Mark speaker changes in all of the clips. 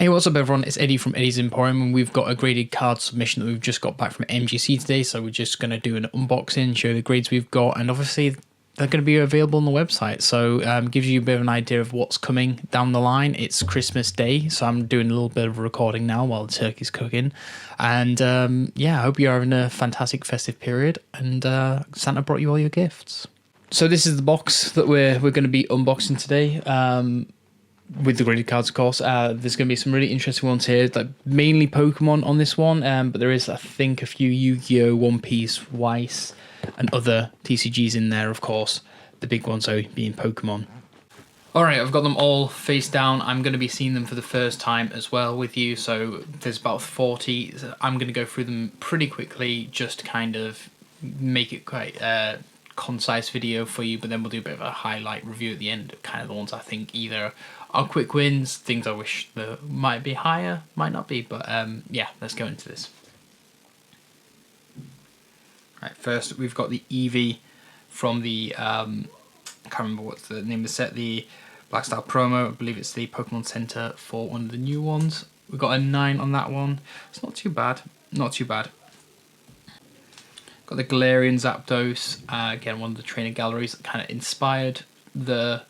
Speaker 1: Hey, what's up everyone? It's Eddie from Eddie's Emporium, and we've got a graded card submission that we've just got back from MGC today, so we're just going to do an unboxing, show the grades we've got, and obviously they're going to be available on the website, so gives you a bit of an idea of what's coming down the line. It's Christmas Day, so I'm doing a little bit of recording now while the turkey's cooking, and yeah, I hope you're having a fantastic festive period, and Santa brought you all your gifts. So this is the box that we're going to be unboxing today. With the graded cards, of course. There's going to be some really interesting ones here, like mainly Pokemon on this one, but there is, I think, a few Yu-Gi-Oh, One Piece, Weiss, and other TCGs in there, of course. The big ones, though, being Pokemon. Alright, I've got them all face down. I'm going to be seeing them for the first time as well with you, so there's about 40. I'm going to go through them pretty quickly, just to kind of make it quite concise video for you, but then we'll do a bit of a highlight review at the end, kind of the ones I think either are quick wins, things I wish that might be higher, might not be, but yeah, let's go into this. Right, first we've got the Eevee from the, I can't remember what's the name of the set, the Black Star promo. I believe it's the Pokemon Center for one of the new ones. We've got a 9 on that one. It's not too bad, not too bad. Got the Galarian Zapdos, again one of the trainer galleries that kind of inspired the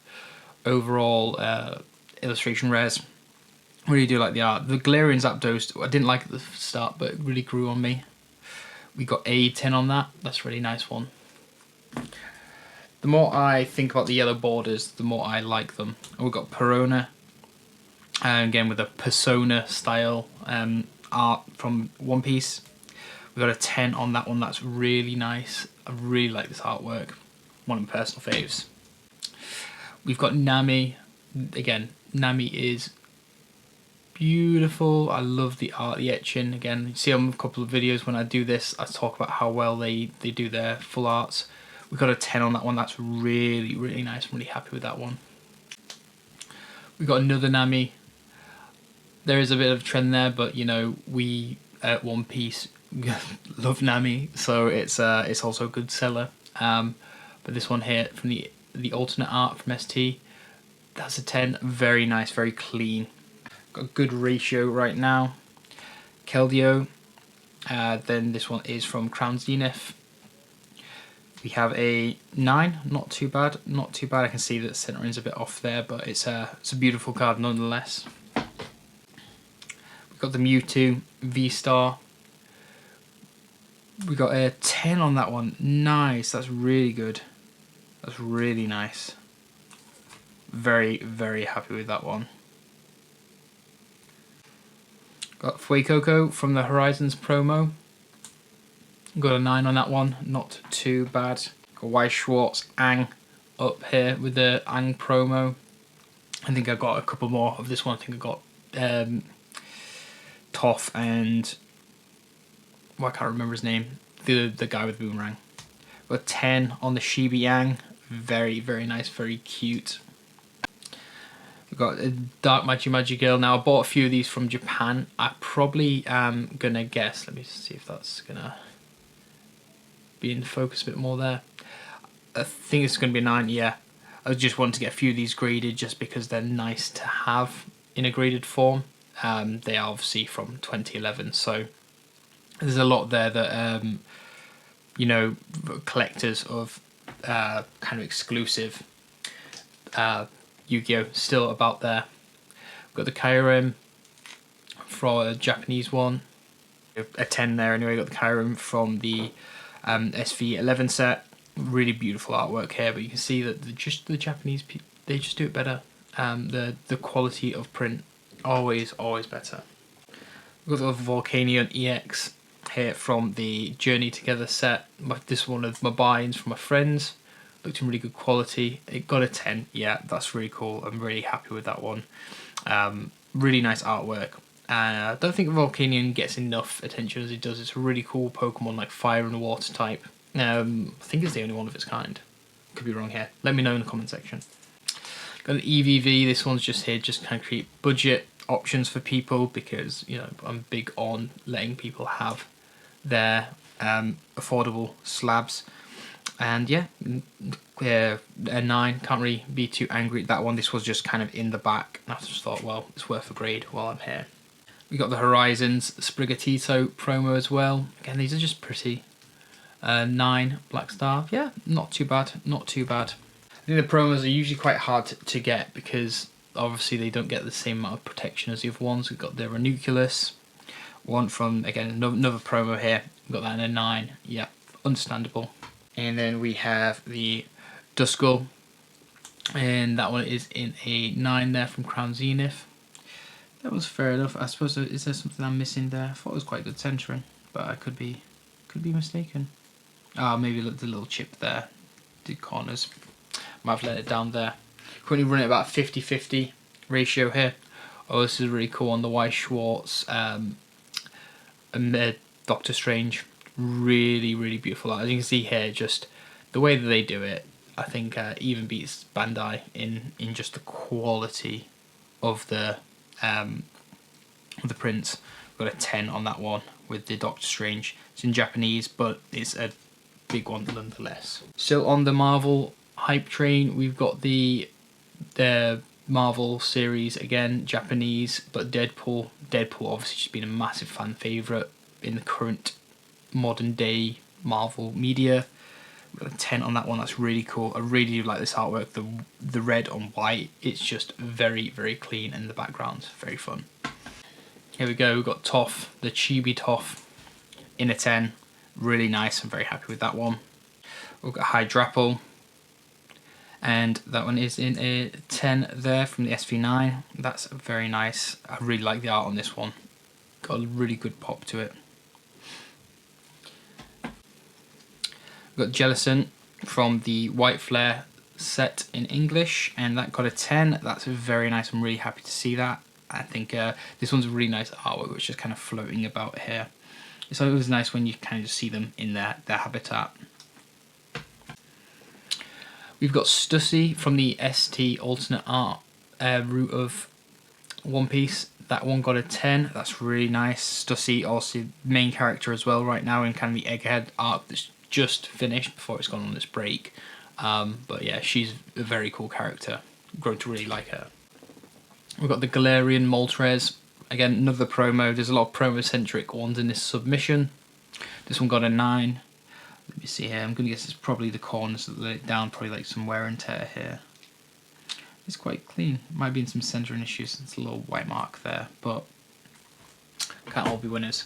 Speaker 1: overall illustration rares. Really do like the art. The Galarian Zapdos, I didn't like it at the start, but it really grew on me. We got a 10 on that. That's a really nice one. The more I think about the yellow borders, the more I like them. And we've got Perona, again with a Persona style art from One Piece. We got a 10 on that one. That's really nice. I really like this artwork. One of my personal faves. We've got Nami. Again, Nami is beautiful. I love the art, the etching. Again, you see on a couple of videos when I do this, I talk about how well they do their full arts. We've got a 10 on that one. That's really, really nice. I'm really happy with that one. We've got another Nami. There is a bit of a trend there, but you know, we at One Piece love Nami, so it's also a good seller. But this one here from the alternate art from ST, that's a 10. Very nice, very clean. Got a good ratio right now. Keldeo. Then this one is from Crown Zenith. We have a 9. Not too bad. Not too bad. I can see that the centering's a bit off there, but it's a beautiful card nonetheless. We've got the Mewtwo V-Star. We got a 10 on that one. Nice. That's really good. That's really nice. Very, very happy with that one. Got Fuecoco from the Horizons promo. Got a 9 on that one. Not too bad. Got Weiss Schwartz Ang up here with the Ang promo. I think I got a couple more of this one. I think I got Toph and... well, I can't remember his name. The guy with the boomerang. Got 10 on the Shiba Yang. Very, very nice. Very cute. We've got a Dark Magic Girl. Now, I bought a few of these from Japan. I probably am going to guess. Let me see if that's going to be in focus a bit more there. I think it's going to be a 9, yeah. I just wanted to get a few of these graded just because they're nice to have in a graded form. They are obviously from 2011, so there's a lot there that, you know, collectors of kind of exclusive Yu-Gi-Oh! Still about there. We've got the Kyurem for a Japanese one. A 10 there anyway. Got the Kyurem from the SV11 set. Really beautiful artwork here, but you can see that the Japanese people, they just do it better. The quality of print, always better. We've got the Volcanion EX here from the Journey Together set. This is one of my buy-ins from my friends. Looked in really good quality. It got a 10. Yeah, that's really cool. I'm really happy with that one. Really nice artwork. I don't think Volcanion gets enough attention as it does. It's a really cool Pokemon, like fire and water type. I think it's the only one of its kind. Could be wrong here. Let me know in the comment section. Got an EVV. This one's just here, just kind of create budget options for people because, you know, I'm big on letting people have their affordable slabs. And yeah, a 9. Can't really be too angry at that one. This was just kind of in the back. And I just thought, well, it's worth a grade while I'm here. We got the Horizons Sprigatito promo as well. Again, these are just pretty. 9 Black Star. Yeah, not too bad. Not too bad. I think the promos are usually quite hard to get because obviously they don't get the same amount of protection as the other ones. We've got the Ranunculus. One from, again, another promo here. We've got that in a 9. Yeah, understandable. And then we have the Duskull. And that one is in a 9 there from Crown Zenith. That was fair enough. I suppose, is there something I'm missing there? I thought it was quite good centering, but I could be mistaken. Ah, maybe the little chip there. Did corners. Might have let it down there. Currently running about 50-50 ratio here. Oh, this is really cool on the Weiss Schwarz Doctor Strange. Really, really beautiful. As you can see here, just the way that they do it, I think even beats Bandai in just the quality of the prints. We've got a 10 on that one with the Doctor Strange. It's in Japanese, but it's a big one nonetheless. Still on the Marvel hype train, we've got the Marvel series again, Japanese, but Deadpool. Deadpool obviously just been a massive fan favourite in the current modern day Marvel media. We've got a 10 on that one. That's really cool. I really do like this artwork. The red on white, it's just very, very clean, and the background's very fun. Here we go. We've got Toph, the Chibi Toph in a 10. Really nice. I'm very happy with that one. We've got Hydrapple, and that one is in a 10 there from the SV9. That's very nice. I really like the art on this one. Got a really good pop to it. We've got Jellison from the White Flare set in English, and that got a 10. That's very nice. I'm really happy to see that. I think this one's a really nice artwork, which is kind of floating about here. So it was nice when you kind of just see them in their habitat. We've got Stussy from the ST alternate art route of One Piece. That one got a 10. That's really nice. Stussy, also main character as well right now in kind of the Egghead arc that's just finished before it's gone on this break. But yeah, she's a very cool character. Grown to really like her. We've got the Galarian Moltres. Again, another promo. There's a lot of promo-centric ones in this submission. This one got a 9. Let me see here. I'm going to guess it's probably the corners that let it down. Probably like some wear and tear here. It's quite clean. Might be in some centering issues. It's a little white mark there, but can't all be winners.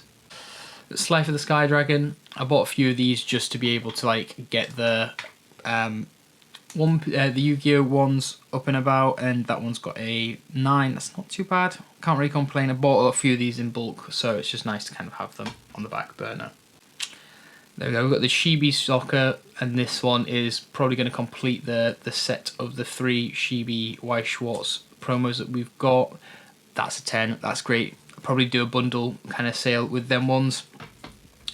Speaker 1: Slife of the Sky Dragon. I bought a few of these just to be able to like get the the Yu-Gi-Oh ones up and about, and that one's got a 9. That's not too bad. Can't really complain. I bought a few of these in bulk, so it's just nice to kind of have them on the back burner. There we go. We've got the Chibi Soccer, and this one is probably going to complete the set of the 3 Chibi Weiss Schwarz promos that we've got. That's a 10. That's great. I'll probably do a bundle kind of sale with them ones.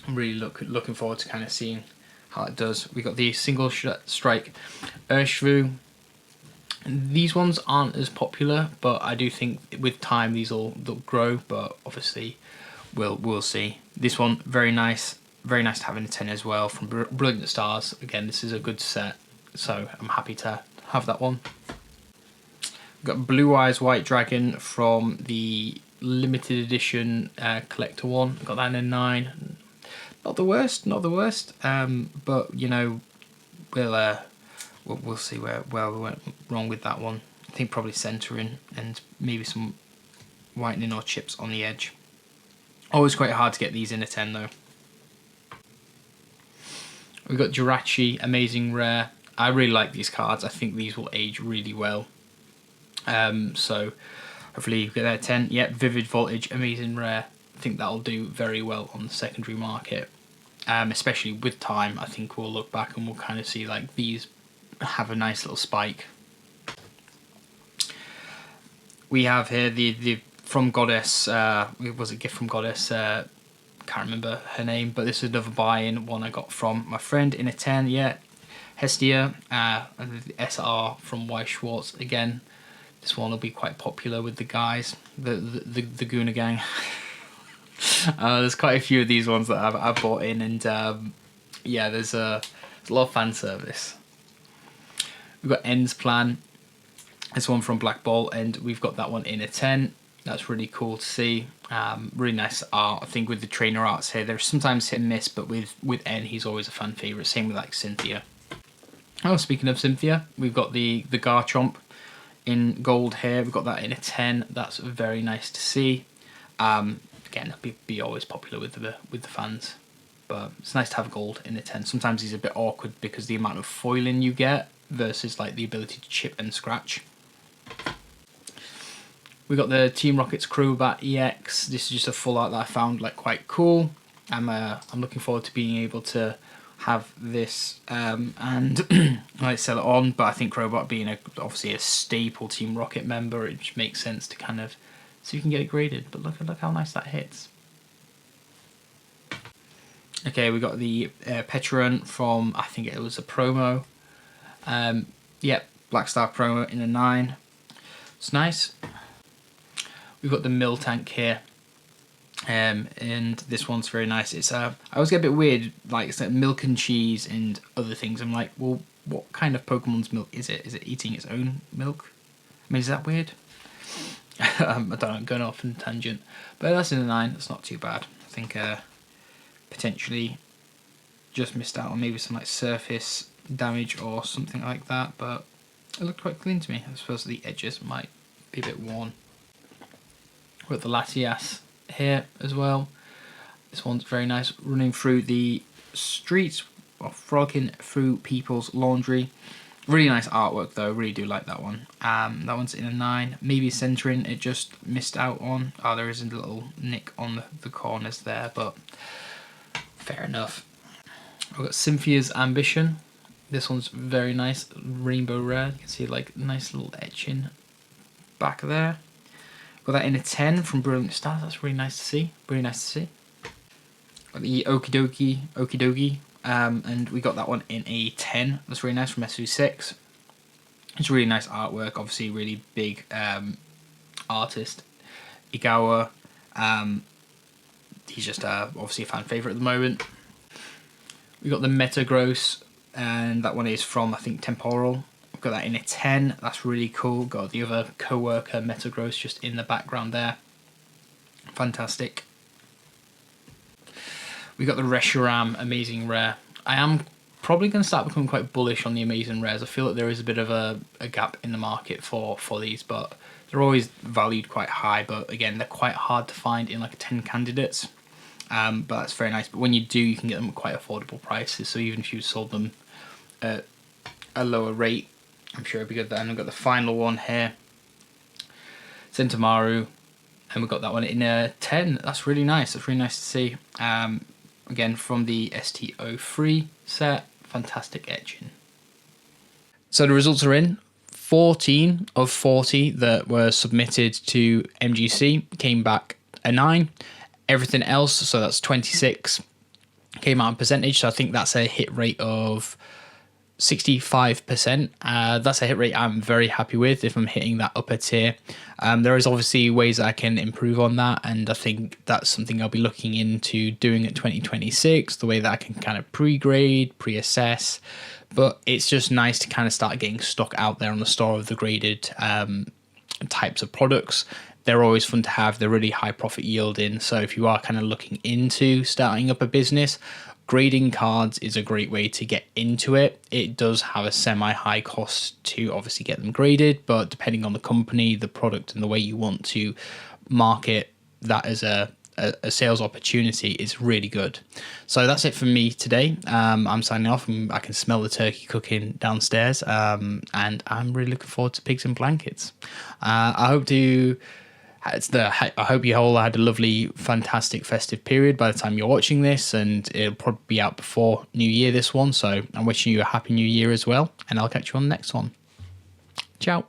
Speaker 1: I'm really looking forward to kind of seeing how it does. We got the Single Strike Urshifu. These ones aren't as popular, but I do think with time they'll grow. But obviously, we'll see. This one very nice to have in a 10 as well from Brilliant Stars. Again, this is a good set, so I'm happy to have that one. We've got Blue Eyes White Dragon from the limited edition collector one. Got that in a 9. Not the worst, but you know, we'll see where we went wrong with that one. I think probably centering and maybe some whitening or chips on the edge. Always quite hard to get these in a 10 though. We've got Jirachi, Amazing Rare. I really like these cards. I think these will age really well. So hopefully you get that 10. Yep, Vivid Voltage, Amazing Rare. I think that'll do very well on the secondary market. Especially with time, I think we'll look back and we'll kind of see like these have a nice little spike. We have here the From Goddess, was it Gift from Goddess? Can't remember her name, but this is another buy-in one I got from my friend in a 10. Yeah, Hestia, and the SR from Weiss Schwarz. Again, this one will be quite popular with the guys, the Guna gang. There's quite a few of these ones that I've bought in, and yeah, there's It's a lot of fan service. We've got 10's plan. This one from Black Ball, and we've got that one in a 10. That's really cool to see. Really nice art. I think with the trainer arts here, there's sometimes hit and miss, but with N, he's always a fan favourite. Same with like Cynthia. Oh, speaking of Cynthia, we've got the Garchomp in gold here. We've got that in a 10. That's very nice to see. Again, it'll be always popular with the fans, but it's nice to have gold in a 10. Sometimes he's a bit awkward because the amount of foiling you get versus like the ability to chip and scratch. We got the Team Rocket's Crobat EX. This is just a full art that I found like quite cool. I'm looking forward to being able to have this and like sell it on. But I think Crobat being obviously a staple Team Rocket member, it just makes sense to kind of so you can get it graded. But look how nice that hits. Okay, we got the Petron from, I think it was a promo. Yep, Black Star promo in a 9. It's nice. We've got the Miltank here, and this one's very nice. It's I always get a bit weird, like it's like milk and cheese and other things. I'm like, well, what kind of Pokemon's milk is it? Is it eating its own milk? I mean, is that weird? I don't know, I'm going off on a tangent, but that's in a 9. That's not too bad. I think potentially just missed out on maybe some like surface damage or something like that, but it looked quite clean to me. I suppose the edges might be a bit worn. We've got the Latias here as well. This one's very nice, running through the streets, or frolicking through people's laundry. Really nice artwork though, really do like that one. That one's in a 9. Maybe centering, it just missed out on. Oh, there is a little nick on the corners there, but fair enough. We've got Cynthia's Ambition. This one's very nice, rainbow rare. You can see like nice little etching back there. Got that in a 10 from Brilliant Stars. That's really nice to see. Really nice to see. Got the Okidogi, and we got that one in a 10. That's really nice from SU6. It's really nice artwork. Obviously, really big artist. Igawa. He's just obviously a fan favorite at the moment. We got the Metagross, and that one is from I think Temporal. Got that in a 10. That's really cool. Got the other co-worker Metagross just in the background there. Fantastic. We got the Reshiram Amazing Rare. I am probably going to start becoming quite bullish on the Amazing Rares. I feel like there is a bit of a gap in the market for these, but they're always valued quite high. But again, they're quite hard to find in like 10 candidates. But that's very nice. But when you do, you can get them at quite affordable prices. So even if you sold them at a lower rate, I'm sure it'd be good. Then we've got the final one here, Centamaru, and we've got that one in a 10. That's really nice. That's really nice to see. Again, from the STO3 set, fantastic etching. So the results are in. 14 of 40 that were submitted to MGC came back a 9. Everything else, so that's 26, came out in percentage. So I think that's a hit rate of 65%. That's a hit rate I'm very happy with if I'm hitting that upper tier. There is obviously ways I can improve on that, and I think that's something I'll be looking into doing at 2026, the way that I can kind of pre-grade, pre-assess. But it's just nice to kind of start getting stock out there on the store of the graded types of products. They're always fun to have. They're really high profit yielding. So if you are kind of looking into starting up a business, grading cards is a great way to get into it. It does have a semi-high cost to obviously get them graded, but depending on the company, the product, and the way you want to market that as a sales opportunity, is really good. So that's it for me today. I'm signing off, and I can smell the turkey cooking downstairs, and I'm really looking forward to Pigs and Blankets. I hope you all had a lovely, fantastic festive period by the time you're watching this, and it'll probably be out before New Year, this one. So I'm wishing you a happy New Year as well, and I'll catch you on the next one. Ciao.